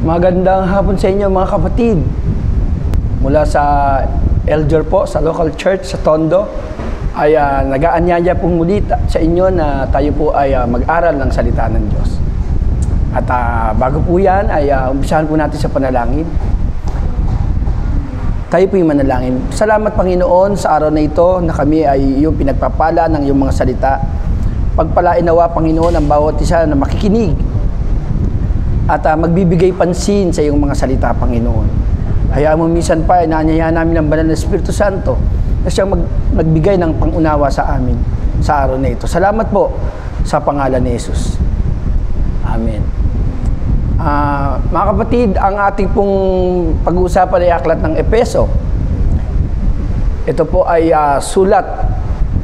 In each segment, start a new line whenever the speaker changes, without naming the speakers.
Magandang hapon sa inyo mga kapatid. Mula sa elder po sa local church sa Tondo ay nag-aanyaya pong muli sa inyo na tayo po ay mag-aral ng salita ng Diyos. At bago po yan ay umpisahan po natin sa panalangin. Tayo po yung manalangin. Salamat Panginoon sa araw na ito na kami ay iyong pinagpapala ng iyong mga salita. Pagpalain nawa Panginoon ang bawat isa na makikinig at magbibigay pansin sa iyong mga salita, Panginoon. Hayaan mo minsan pa, inaanyayahan namin ng Banal na Espiritu Santo na siyang magbigay ng pangunawa sa amin sa araw na ito. Salamat po sa pangalan ni Jesus. Amen. Mga kapatid, ang ating pong pag-uusapan ay aklat ng Efeso. Ito po ay sulat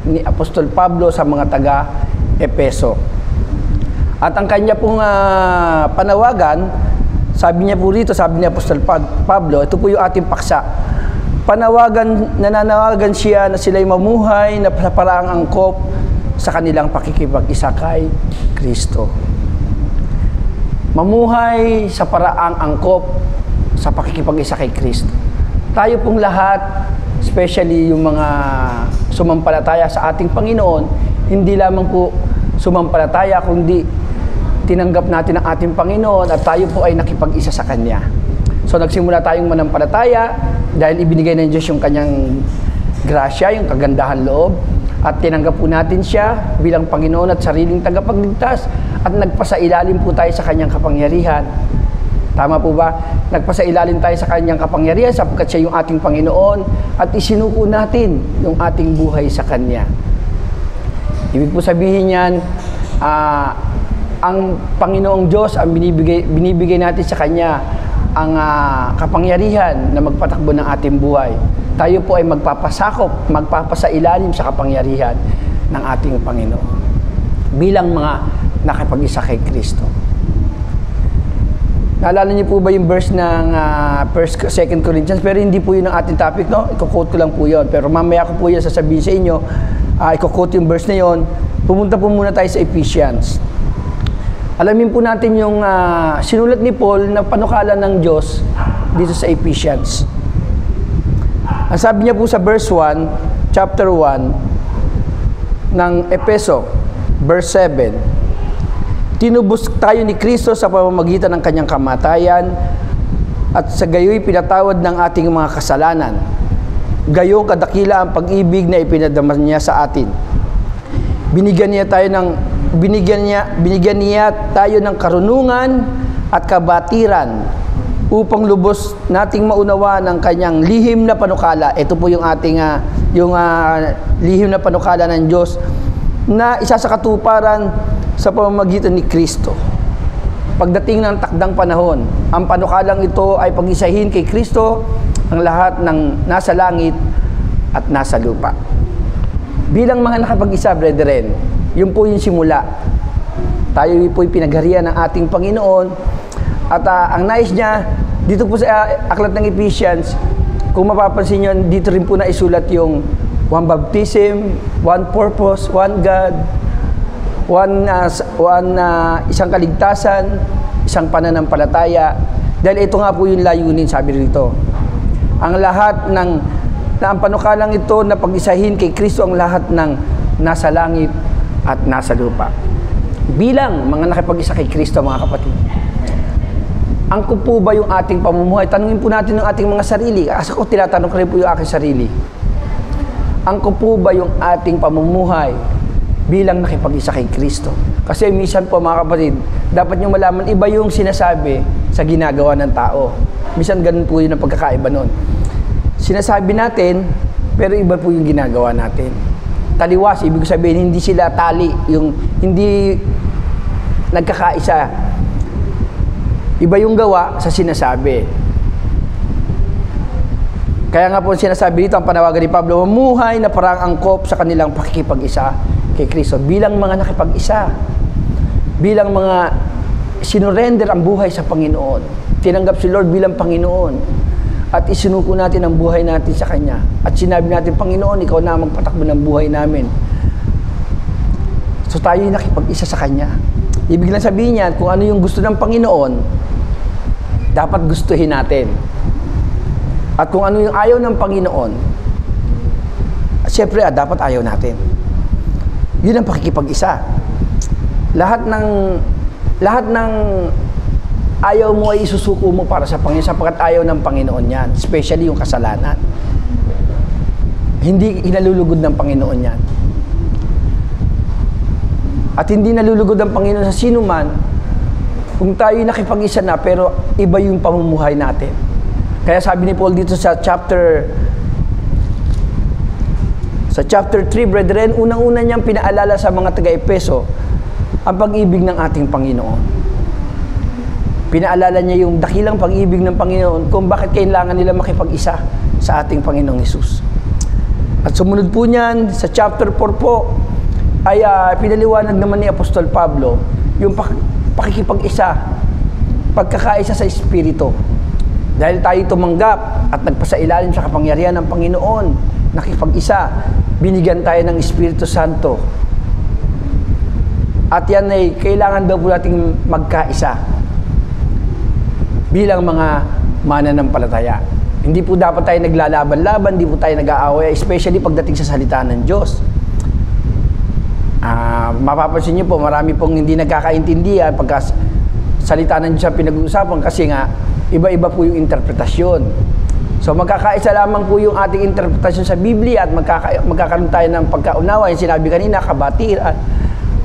ni Apostol Pablo sa mga taga-Efeso. At ang kanya pong panawagan, sabi niya po rito, sabi ni Apostol Pablo, ito po yung ating paksa. Nananawagan siya na sila'y mamuhay na paraang angkop sa kanilang pakikipag-isa kay Kristo. Mamuhay sa paraang angkop sa pakikipag-isa kay Kristo. Tayo pong lahat, especially yung mga sumampalataya sa ating Panginoon, hindi lamang po sumampalataya, kundi tinanggap natin ang ating Panginoon at tayo po ay nakipag-isa sa Kanya. So nagsimula tayong manampalataya dahil ibinigay ng Diyos yung Kanyang grasya, yung kagandahan loob, at tinanggap po natin siya bilang Panginoon at sariling tagapagligtas at nagpasailalim po tayo sa Kanyang kapangyarihan. Tama po ba? Nagpasailalim tayo sa Kanyang kapangyarihan sapagkat siya yung ating Panginoon at isinuko natin yung ating buhay sa Kanya. Ibig po sabihin yan, ang Panginoong Diyos ang binibigay natin sa Kanya ang kapangyarihan na magpatakbo ng ating buhay. Tayo po ay magpapasakop, magpapasailalim sa kapangyarihan ng ating Panginoon bilang mga nakapag-isa kay Kristo. Naalala niyo po ba yung verse ng 2 Corinthians? Pero hindi po yun ang ating topic, no? Iko-quote ko lang po yun. Pero mamaya ko po yun sasabihin sa inyo. Iko-quote yung verse na yun. Pumunta po muna tayo sa Ephesians. Alamin po natin yung sinulat ni Paul na panukala ng Diyos dito sa Ephesians. Ang sabi niya po sa verse 1, chapter 1 ng Efeso, verse 7, tinubos tayo ni Kristo sa pamamagitan ng Kanyang kamatayan at sa gayoy pinatawad ng ating mga kasalanan. Gayong kadakila ang pag-ibig na ipinadama niya sa atin. Binigyan niya tayo ng karunungan at kabatiran upang lubos nating maunawa ng Kanyang lihim na panukala. Ito po yung ating lihim na panukala ng Diyos na isa sa katuparan sa pamamagitan ni Kristo. Pagdating ng takdang panahon, ang panukalang ito ay pag-isahin kay Kristo ang lahat ng nasa langit at nasa lupa. Bilang mga nakapag-isa, brethren, yun po yung simula. Tayo po yung pinagharian ng ating Panginoon at ang nais niya, dito po sa aklat ng Ephesians, kung mapapansin nyo, dito rin po na isulat yung one baptism, one purpose, one God, isang kaligtasan, isang pananampalataya. Dahil ito nga po yung layunin, sabi rito. Ang lahat ng ang panukalang ito na pag-isahin kay Kristo ang lahat ng nasa langit at nasa lupa. Bilang mga nakipag-isa kay Kristo, mga kapatid, angkop po ba yung ating pamumuhay? Tanungin po natin ng ating mga sarili. Kasi ko tinatanong ko rin po yung aking sarili. Angkop po ba yung ating pamumuhay bilang nakipag-isa kay Kristo? Kasi minsan po, mga kapatid, dapat nyo malaman, iba yung sinasabi sa ginagawa ng tao. Minsan ganun po yun ang pagkakaiba nun. Sinasabi natin, pero iba po yung ginagawa natin. Taliwas, ibig sabihin, hindi sila tali, yung hindi nagkakaisa. Iba yung gawa sa sinasabi. Kaya nga po sinasabi dito, ang panawagan ni Pablo, mamuhay na parang angkop sa kanilang pakikipag-isa kay Kristo. Bilang mga nakipag-isa, bilang mga sinurrender ang buhay sa Panginoon. Tinanggap si Lord bilang Panginoon. At isinuko natin ang buhay natin sa Kanya. At sinabi natin, Panginoon, Ikaw na magpatakbo ng buhay namin. So tayo yung nakipag-isa sa Kanya. Ibig lang sabihin niya, kung ano yung gusto ng Panginoon, dapat gustuhin natin. At kung ano yung ayaw ng Panginoon, siyempre, dapat ayaw natin. Yun ang pakikipag-isa. Lahat ng ayaw mo ay isusuko mo para sa Panginoon sapagkat ayaw ng Panginoon yan. Especially yung kasalanan. Hindi inalulugod ng Panginoon yan. At hindi nalulugod ng Panginoon sa sino man kung tayo nakipag-isa na pero iba yung pamumuhay natin. Kaya sabi ni Paul dito sa chapter 3, brethren, unang-una niyang pinaalala sa mga taga-Epeso ang pag-ibig ng ating Panginoon. Pinaalala niya yung dakilang pag-ibig ng Panginoon kung bakit kailangan nila makipag-isa sa ating Panginoong Hesus. At sumunod po niyan, sa chapter 4 po, ay pinaliwanag naman ni Apostol Pablo yung pakikipag-isa, pagkakaisa sa Espiritu. Dahil tayo tumanggap at nagpasailalim sa kapangyarihan ng Panginoon, nakipag-isa, binigyan tayo ng Espiritu Santo. At yan ay kailangan daw po nating magkaisa bilang mga mananampalataya. Hindi po dapat tayo naglalaban-laban, hindi po tayo nag-aaway, especially pagdating sa salita ng Diyos. Mapapansin niyo po, marami pong hindi nagkakaintindihan pagka salita ng Diyos ang pinag-uusapan kasi nga, iba-iba po yung interpretasyon. So magkakaisa lamang po yung ating interpretasyon sa Biblia at magkakaroon tayo ng pagkaunawa. Yung sinabi kanina, kabatiran,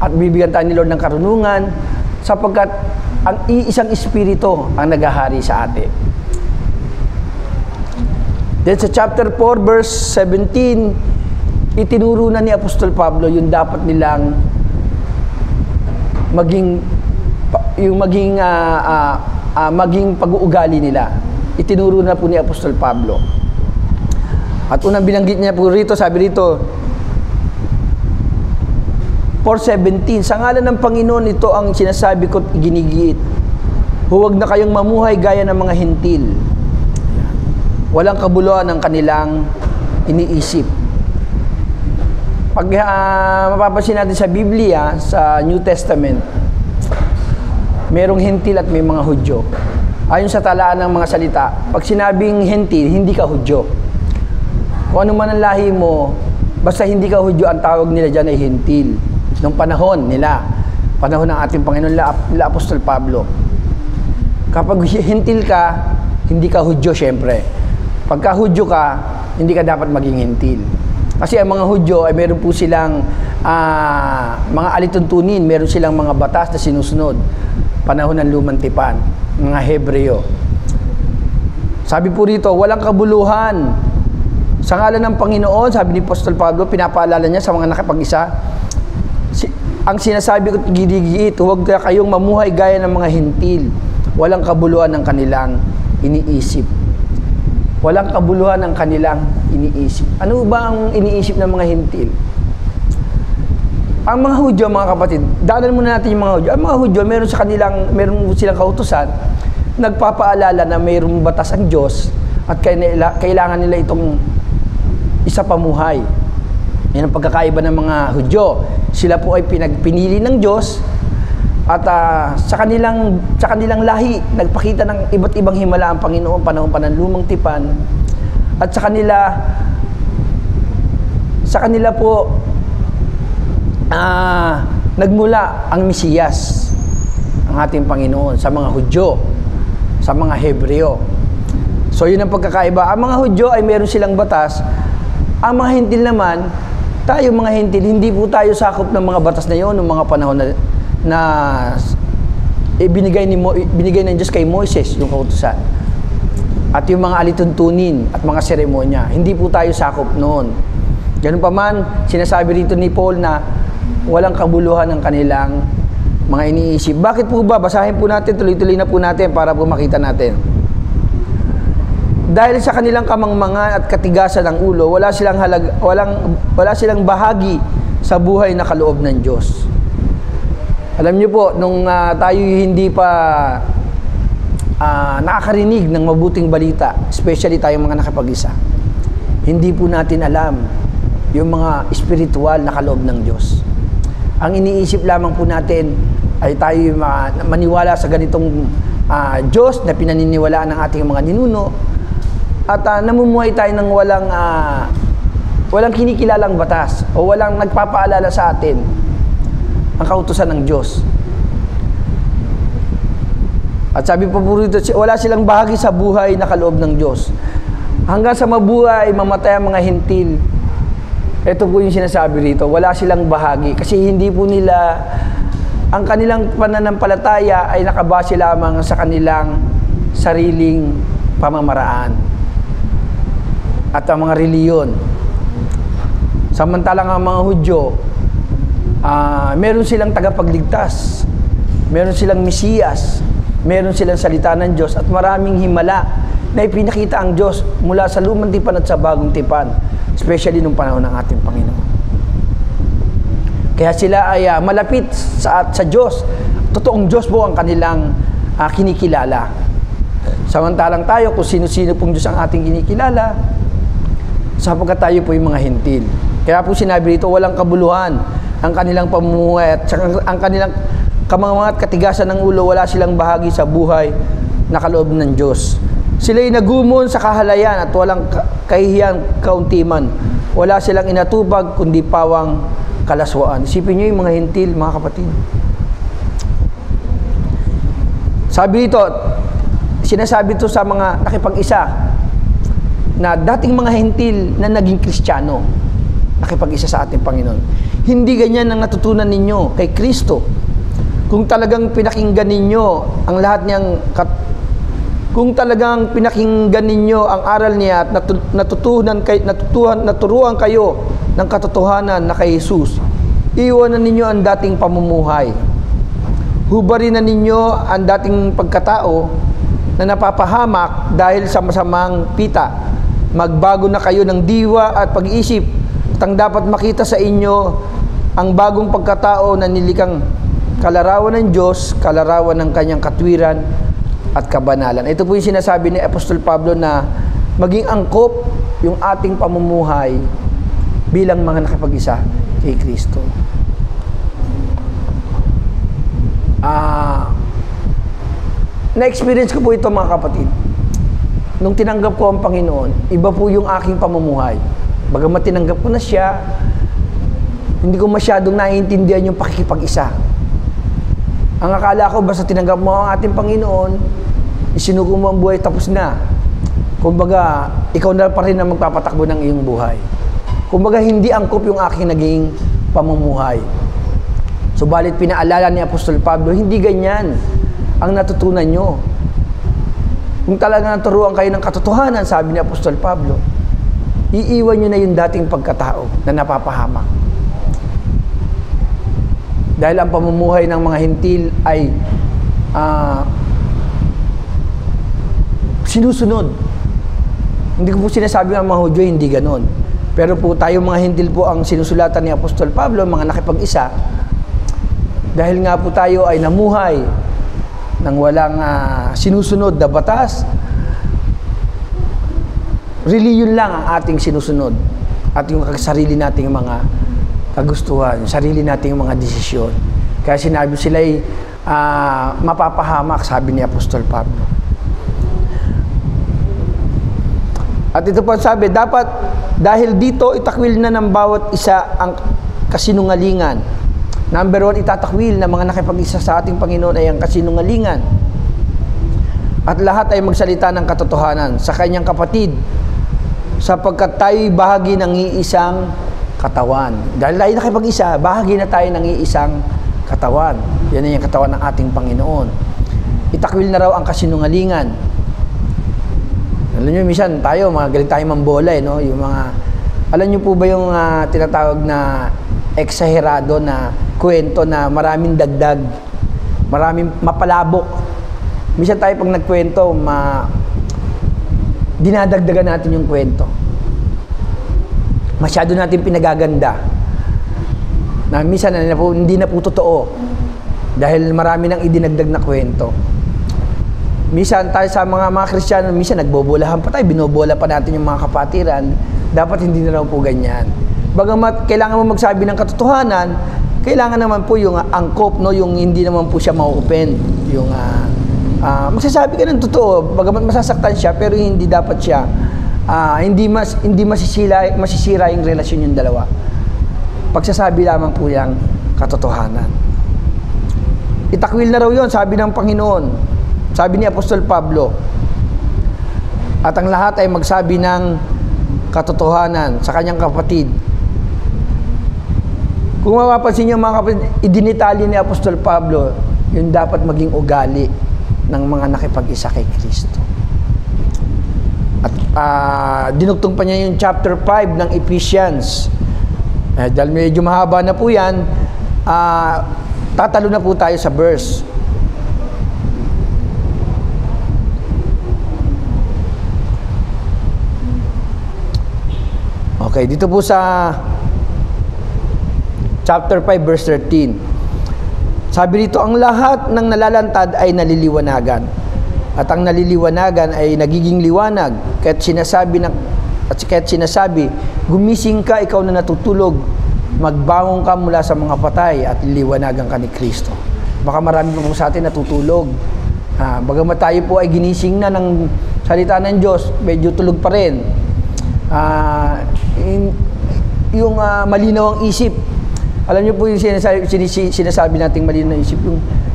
at bibigyan tayo ni Lord ng karunungan sapagkat ang iisang Espiritu ang naghahari sa atin. Then sa chapter 4, verse 17, itinuro na ni Apostol Pablo yung dapat nilang maging pag-uugali nila. Itinuro na po ni Apostol Pablo. At unang binanggit niya po rito, sabi rito, 4:17, sa ngalan ng Panginoon, ito ang sinasabi ko at ginigiit. Huwag na kayong mamuhay gaya ng mga hintil. Walang kabuluhan ang kanilang iniisip. Pag mapapansin natin sa Biblia, sa New Testament, merong hintil at may mga Hudyo. Ayon sa talaan ng mga salita, pag sinabing hintil, hindi ka Hudyo. Kung ano man ang lahi mo, basta hindi ka Hudyo, ang tawag nila dyan ay hintil. Noong panahon nila, panahon ng ating Panginoon, la Apostol Pablo. Kapag hintil ka, hindi ka Hudyo syempre. Pagka Hudyo ka, hindi ka dapat maging hintil. Kasi ang mga Hudyo ay meron po silang mga alituntunin, meron silang mga batas na sinusunod. Panahon ng Lumang Tipan, mga Hebreo. Sabi po rito, walang kabuluhan. Sa ngalan ng Panginoon, sabi ni Apostol Pablo, pinapaalala niya sa mga nakapag-isa, ang sinasabi ko, gidigiit, huwag na kayong mamuhay gaya ng mga hintil. Walang kabuluhan ng kanilang iniisip. Walang kabuluhan ng kanilang iniisip. Ano ba ang iniisip ng mga hintil? Ang mga Hudyo, mga kapatid, daanan muna natin yung mga Hudyo. Ang mga Hudyo, meron silang kautusan, nagpapaalala na mayroong batas ang Diyos at kailangan nila itong isa pamuhay. Yan ang pagkakaiba ng mga Hudyo. Sila po ay pinagpinili ng Diyos at sa kanilang lahi, nagpakita ng iba't ibang himala ang Panginoon panahon pa ng Lumang Tipan. At sa kanila po nagmula ang Mesiyas, ang ating Panginoon, sa mga Hudyo, sa mga Hebreo. So yun ang pagkakaiba. Ang mga Hudyo ay meron silang batas. Ang mga hintil naman, tayo mga hintil, hindi po tayo sakop ng mga batas na yun, ng mga panahon na binigay ng Diyos kay Moises, yung kautusan. At yung mga alituntunin at mga seremonya, hindi po tayo sakop noon. Ganun pa man, sinasabi rito ni Paul na walang kabuluhan ng kanilang mga iniisip. Bakit po ba? Basahin po natin, tuloy-tuloy na po natin para po makita natin. Dahil sa kanilang kamangmangan at katigasan ng ulo, wala silang bahagi sa buhay na kaloob ng Diyos. Alam niyo po, nung tayo hindi pa nakakarinig ng mabuting balita, especially tayong mga nakapag-isa, hindi po natin alam yung mga spiritual na kaloob ng Diyos. Ang iniisip lamang po natin, ay tayo maniwala sa ganitong Diyos na pinaniniwalaan ng ating mga ninuno at namumuhay tayo ng walang kinikilalang batas o walang nagpapaalala sa atin ang kautusan ng Diyos. At sabi po rito, wala silang bahagi sa buhay na kaloob ng Diyos. Hanggang sa mabuhay, mamatay ang mga hintil. Ito po yung sinasabi rito, wala silang bahagi. Kasi hindi po nila, ang kanilang pananampalataya ay nakabase lamang sa kanilang sariling pamamaraan at ang mga reliyon. Samantalang ang mga Hudyo, meron silang tagapagligtas, meron silang Mesiyas, meron silang salita ng Diyos at maraming himala na ipinakita ang Diyos mula sa lumang tipan at sa bagong tipan, especially nung panahon ng ating Panginoon. Kaya sila ay malapit sa Diyos. Totoong Diyos po ang kanilang kinikilala. Samantalang tayo, kung sino-sino pong Diyos ang ating kinikilala, sapagkat tayo po yung mga hintil. Kaya po sinabi rito, walang kabuluhan ang kanilang pamumuhay at ang kanilang kamangat katigasan ng ulo, wala silang bahagi sa buhay na kaloob ng Diyos. Sila'y nagumon sa kahalayan at walang kahihiyang kauntiman. Wala silang inatupag kundi pawang kalaswaan. Isipin nyo yung mga hintil, mga kapatid. Sabi dito, sinasabi ito sa mga nakipag-isa na dating mga hintil na naging Kristiyano, nakipag-isa sa ating Panginoon. Hindi ganyan ang natutunan ninyo kay Kristo. Kung talagang pinakinggan ninyo ang lahat niyang kung talagang pinakinggan ninyo ang aral niya at naturuan kayo ng katotohanan na kay Jesus, iwanan ninyo ang dating pamumuhay. Hubarin na ninyo ang dating pagkatao na napapahamak dahil sa masamang pita. Magbago na kayo ng diwa at pag-iisip at ang dapat makita sa inyo ang bagong pagkatao na nilikang kalarawan ng Diyos, kalarawan ng kanyang katwiran at kabanalan. Ito po yung sinasabi ni Apostol Pablo na maging angkop yung ating pamumuhay bilang mga nakipag-isa kay Kristo. Na-experience ko po ito, mga kapatid. Nung tinanggap ko ang Panginoon, iba po yung aking pamumuhay. Bagamat tinanggap ko na siya, hindi ko masyadong naiintindihan yung pakikipag-isa. Ang akala ko, basta tinanggap mo ang ating Panginoon, isinuko mo ang buhay, tapos na. Kumbaga, ikaw na pa rin ang magpapatakbo ng iyong buhay. Kumbaga, hindi angkop yung aking naging pamumuhay. Subalit, pinaalala ni Apostol Pablo, hindi ganyan ang natutunan nyo. Kung talaga naturuan kayo ng katotohanan, sabi ni Apostol Pablo, iiwan nyo na yung dating pagkatao na napapahamak. Dahil ang pamumuhay ng mga hintil ay sinusunod. Hindi ko po sinasabi ng mga Hudyo, hindi ganon. Pero po tayo mga hintil po ang sinusulatan ni Apostol Pablo, mga nakipag-isa, dahil nga po tayo ay namuhay ng walang sinusunod na batas. Reliyon lang ang ating sinusunod at yung sarili nating mga kagustuhan, sarili nating mga desisyon. Kaya sinabi sila'y mapapahamak, sabi ni Apostol Pablo. At ito po sabi, dapat dahil dito itakwil na ng bawat isa ang kasinungalingan. Number 1, itatakwil na mga nakipag-isa sa ating Panginoon ay ang kasinungalingan. At lahat ay magsalita ng katotohanan sa kanyang kapatid, sapagkat tayo'y bahagi ng iisang katawan. Dahil tayo nakipag-isa, bahagi na tayo ng iisang katawan. Yan ay yung katawan ng ating Panginoon. Itakwil na raw ang kasinungalingan. Alam nyo, minsan tayo, mga galing tayo mambola, no? Yung mga, alam nyo po ba yung tinatawag na eksaherado na kwento na maraming dagdag, maraming mapalabok. Minsan tayo pag nagkwento, dinadagdagan natin yung kwento. Masyado natin pinagaganda. Na minsan hindi na po totoo. Dahil marami nang idinagdag na kwento. Minsan tayo sa mga Kristiyano, minsan nagbobolahan pa tayo, binobola pa natin yung mga kapatiran. Dapat hindi na raw po ganyan. Bagamat kailangan mo magsabi ng katotohanan, kailangan naman po yung angkop, no, yung hindi naman po siya ma-open. Yung magsasabi ka ng totoo, bagamat masasaktan siya, pero hindi dapat siya hindi masisira yung relasyon yung dalawa. Pagsasabi lamang po yung katotohanan. Itakwil na raw yun, sabi ng Panginoon. Sabi ni Apostol Pablo. At ang lahat ay magsabi ng katotohanan sa kanyang kapatid. Kung mapapansin niyo mga kapatid, idinitali ni Apostol Pablo yung dapat maging ugali ng mga nakipag-isa kay Kristo. At dinugtong pa niya yung chapter 5 ng Ephesians. Dahil medyo mahaba na po yan, tatalo na po tayo sa verse. Okay, dito po sa chapter 5 verse 13. Sabi dito, ang lahat ng nalalantad ay naliliwanagan. At ang naliliwanagan ay nagiging liwanag. Kahit sinasabi, gumising ka, ikaw na natutulog, magbangon ka mula sa mga patay at liliwanagan ka ni Kristo. Baka marami po sa atin natutulog. Bagamat tayo po ay ginising na ng salita ng Diyos, medyo tulog pa rin. Yung malinaw ang isip. Alam niyo po yung sinasabi nating malinaw ang isip,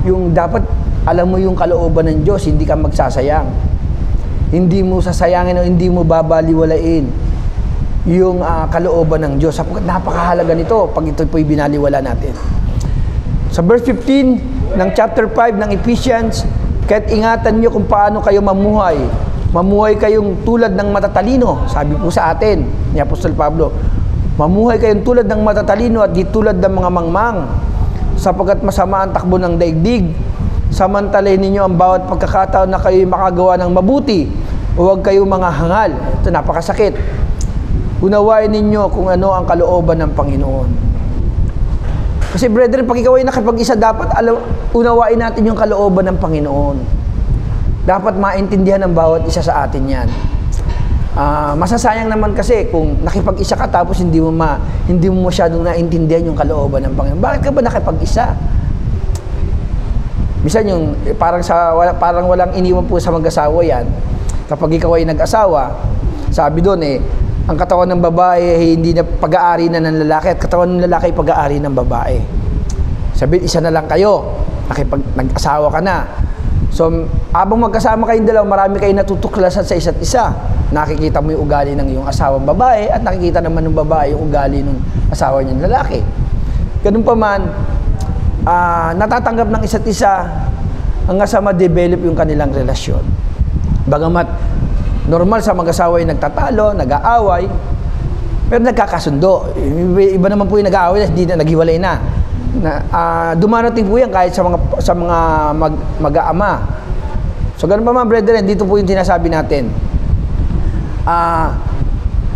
yung dapat alam mo yung kalooban ng Diyos, hindi ka magsasayang. Hindi mo sasayangin o hindi mo babaliwalain yung kalooban ng Diyos. Sapagkat napakahalaga nito pag ito po'y binaliwala natin. Sa verse 15 ng chapter 5 ng Ephesians, kaya't ingatan niyo kung paano kayo mamuhay. Mamuhay kayong tulad ng matatalino. Sabi po sa atin ni Apostol Pablo, mamuhay kayong tulad ng matatalino at di tulad ng mga mangmang, sapagkat masama ang takbo ng daigdig. Samantalahin ninyo ang bawat pagkakataon na kayo'y makagawa ng mabuti. Huwag kayong mga hangal. Ito, napakasakit. Unawain ninyo kung ano ang kalooban ng Panginoon. Kasi brethren, pag ikaw ay nakipag-isa, dapat unawain natin yung kalooban ng Panginoon. Dapat maintindihan ng bawat isa sa atin yan. Masasayang naman kasi kung nakipag-isa ka tapos hindi mo masyadong naintindihan yung kalooban ng Panginoon. Bakit ka ba nakipag-isa? Minsan yung parang walang iniwan po sa mag-asawa yan. Kapag ikaw ay nag-asawa, sabi doon ang katawan ng babae hindi na pag-aari na ng lalaki at katawan ng lalaki pag-aari ng babae. Sabi, isa na lang kayo. Nag-asawa ka na. So, habang magkasama kayong dalawa, marami kayong natutuklasan sa isa't isa. Nakikita mo yung ugali ng iyong asawang babae at nakikita naman ng babae yung ugali ng asawa niyang lalaki. Ganun pa man, natatanggap ng isa't isa hanggang sa ma-develop yung kanilang relasyon. Bagamat normal sa mag-asawa ay nagtatalo, nag-aaway, pero nagkakasundo. Iba naman po yung nag-aaway, hindi na naghiwalay na. Dumarating po yan kahit sa mga mag-aama. So ganun pa mga brethren, dito po yung sinasabi natin.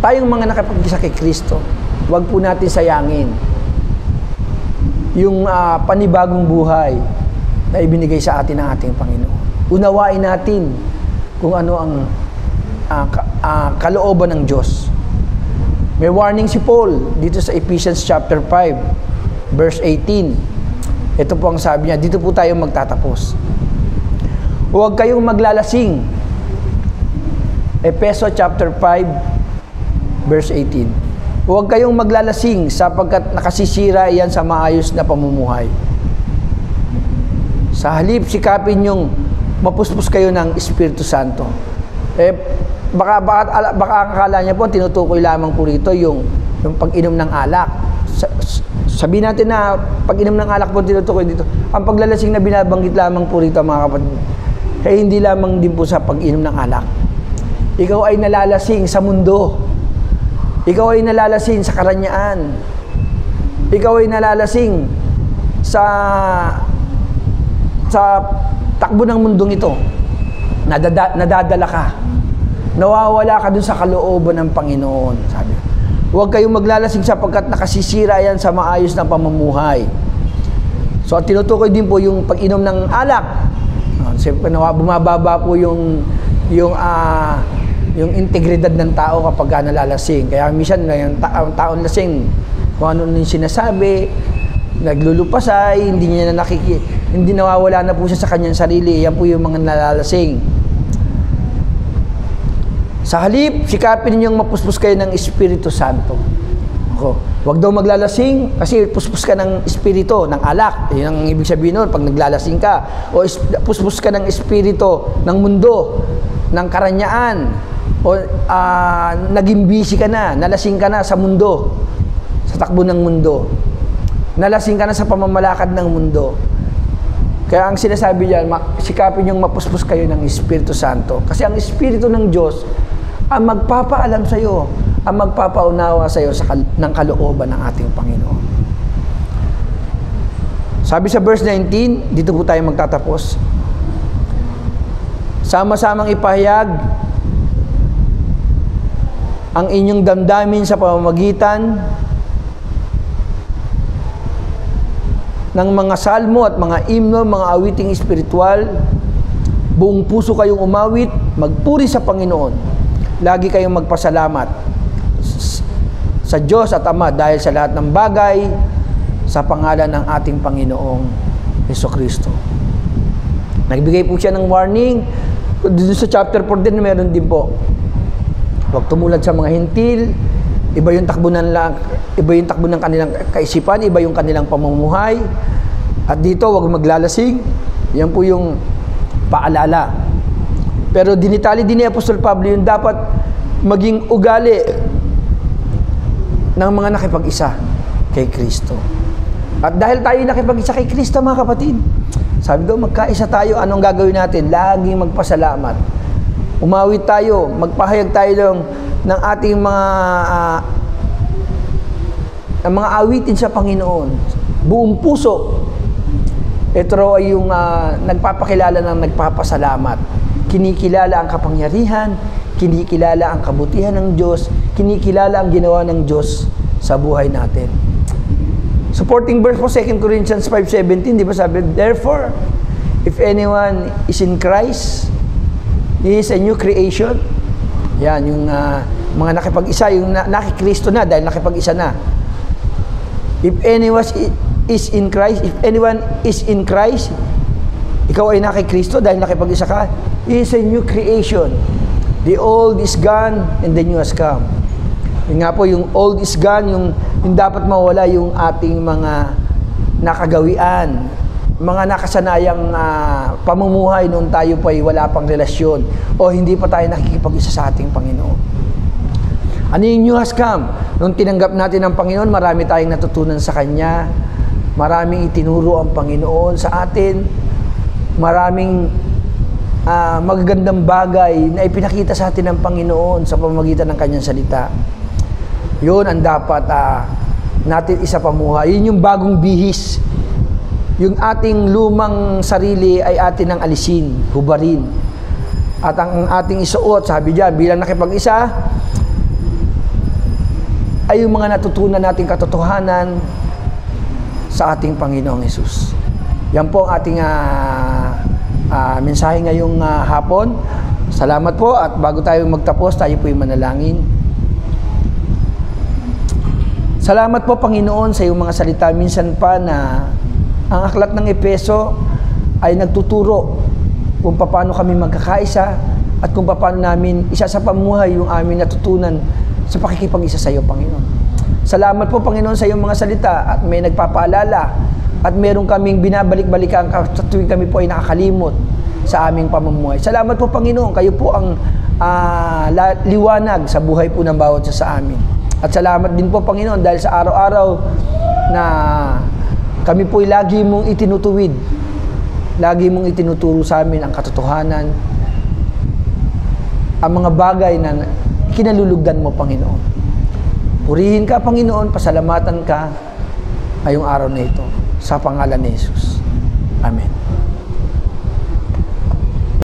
Tayong mga nakapag-isa kay Kristo, huwag po natin sayangin yung panibagong buhay na ibinigay sa atin ng ating Panginoon. Unawain natin kung ano ang kalooban ng Diyos. May warning si Paul dito sa Ephesians chapter 5 verse 18. Ito po ang sabi niya, dito po tayo magtatapos. Huwag kayong maglalasing. Efeso chapter 5 verse 18. Huwag kayong maglalasing sapagkat nakasisira iyan sa maayos na pamumuhay. Sa halip, sikapin yung mapuspos kayo ng Espiritu Santo. Baka akala niya po, tinutukoy lamang po rito yung pag-inom ng alak. Sabihin natin na pag-inom ng alak po tinutukoy dito. Ang paglalasing na binabanggit lamang po rito mga kapatid, hindi lamang din po sa pag-inom ng alak. Ikaw ay nalalasing sa mundo. Ikaw ay nalalasing sa karanyaan. Ikaw ay nalalasing sa takbo ng mundong ito. Nadadala ka. Nawawala ka dun sa kalooban ng Panginoon. Sabi, huwag kayong maglalasing sapagkat nakasisira yan sa maayos na pamumuhay. So, tinutukoy din po yung pag-inom ng alak. Siyempre, bumababa po yung yung integridad ng tao kapag nalalasing. Kaya minsan yung taon lasing, kung ano yung sinasabi, naglulupasay, hindi nawawala na po siya sa kanyang sarili. Yan po yung mga nalalasing. Sa halip, sikapin ninyong mapuspos kayo ng Espiritu Santo. Huwag daw maglalasing kasi puspos ka ng espiritu, ng alak. Yun ang ibig sabihin nun, pag naglalasing ka. O puspos ka ng espiritu, ng mundo, ng karanyaan. O naging busy ka na, nalasing ka na sa mundo, sa takbo ng mundo. Nalasing ka na sa pamamalakad ng mundo. Kaya ang sinasabi diyan, sikapin yung mapuspos kayo ng Espiritu Santo. Kasi ang Espiritu ng Diyos ang magpapaalam sa iyo, ang magpapaunawa sa iyo ng kalooban ng ating Panginoon. Sabi sa verse 19, dito po tayo magtatapos. Sama-samang ipahayag ang inyong damdamin sa pamamagitan ng mga salmo at mga himno, mga awiting espiritual. Buong puso kayong umawit, magpuri sa Panginoon. Lagi kayong magpasalamat sa Diyos at Ama dahil sa lahat ng bagay sa pangalan ng ating Panginoong Jesucristo. Nagbigay po siya ng warning. Dito sa chapter 4 din, meron din po. Huwag tumulad sa mga hintil. Iba yung takbo ng kanilang kaisipan, iba yung kanilang pamumuhay. At dito, huwag maglalasing. Yan po yung paalala. Pero dinitali din ni Apostol Pablo yung dapat maging ugali ng mga nakipag-isa kay Kristo. At dahil tayo nakipag-isa kay Kristo, mga kapatid, sabi daw, magkaisa tayo, anong gagawin natin? Laging magpasalamat. Umawit tayo, magpahayag tayo ng ating mga awitin sa Panginoon. Buong puso. Ito ay yung nagpapakilala ng nagpapasalamat. Kinikilala ang kapangyarihan, kinikilala ang kabutihan ng Diyos, kinikilala ang ginawa ng Diyos sa buhay natin. Supporting verse po, 2 Corinthians 5:17, di ba sabi, therefore, if anyone is in Christ, he is a new creation. Yan, yung mga nakipag-isa, yung nakikristo na dahil nakipag-isa na. If anyone is in Christ, if anyone is in Christ, ikaw ay nakikristo dahil nakipag-isa ka, he is a new creation. The old is gone and the new has come. Yung nga po, yung old is gone, yung dapat mawala yung ating mga nakagawian, mga nakasanayang pamumuhay noon tayo pa ay wala pang relasyon o hindi pa tayo nakikipag-isa sa ating Panginoon. Ano yung new has come? Nung tinanggap natin ang Panginoon, marami tayong natutunan sa Kanya, maraming itinuro ang Panginoon sa atin, maraming magagandang bagay na ipinakita sa atin ng Panginoon sa pamamagitan ng Kanyang salita. Yun ang dapat natin isa pamuhay. Yun yung bagong bihis. Yung ating lumang sarili ay atin ang alisin, hubarin. At ang ating isuot, sabi diyan, bilang nakipag-isa, ay yung mga natutunan nating katotohanan sa ating Panginoong Hesus. Yan po ang ating mensahe ngayong hapon. Salamat po at bago tayo magtapos, tayo po yung manalangin. Salamat po, Panginoon, sa iyong mga salita. Minsan pa na ang aklat ng Efeso ay nagtuturo kung paano kami magkakaisa at kung paano namin isa sa pamuhay yung aming natutunan sa pakikipag-isa sa iyo, Panginoon. Salamat po, Panginoon, sa iyong mga salita at may nagpapaalala at meron kaming binabalik-balikan sa tuwing kami po ay nakakalimot sa aming pamumuhay. Salamat po, Panginoon, kayo po ang liwanag sa buhay po ng bawat isa sa amin. At salamat din po, Panginoon, dahil sa araw-araw na kami po'y lagi mong itinutuwid, lagi mong itinuturo sa amin ang katotohanan, ang mga bagay na kinalulugdan mo, Panginoon. Purihin ka, Panginoon, pasalamatan ka ngayong araw na ito. Sa pangalan ni Jesus. Amen.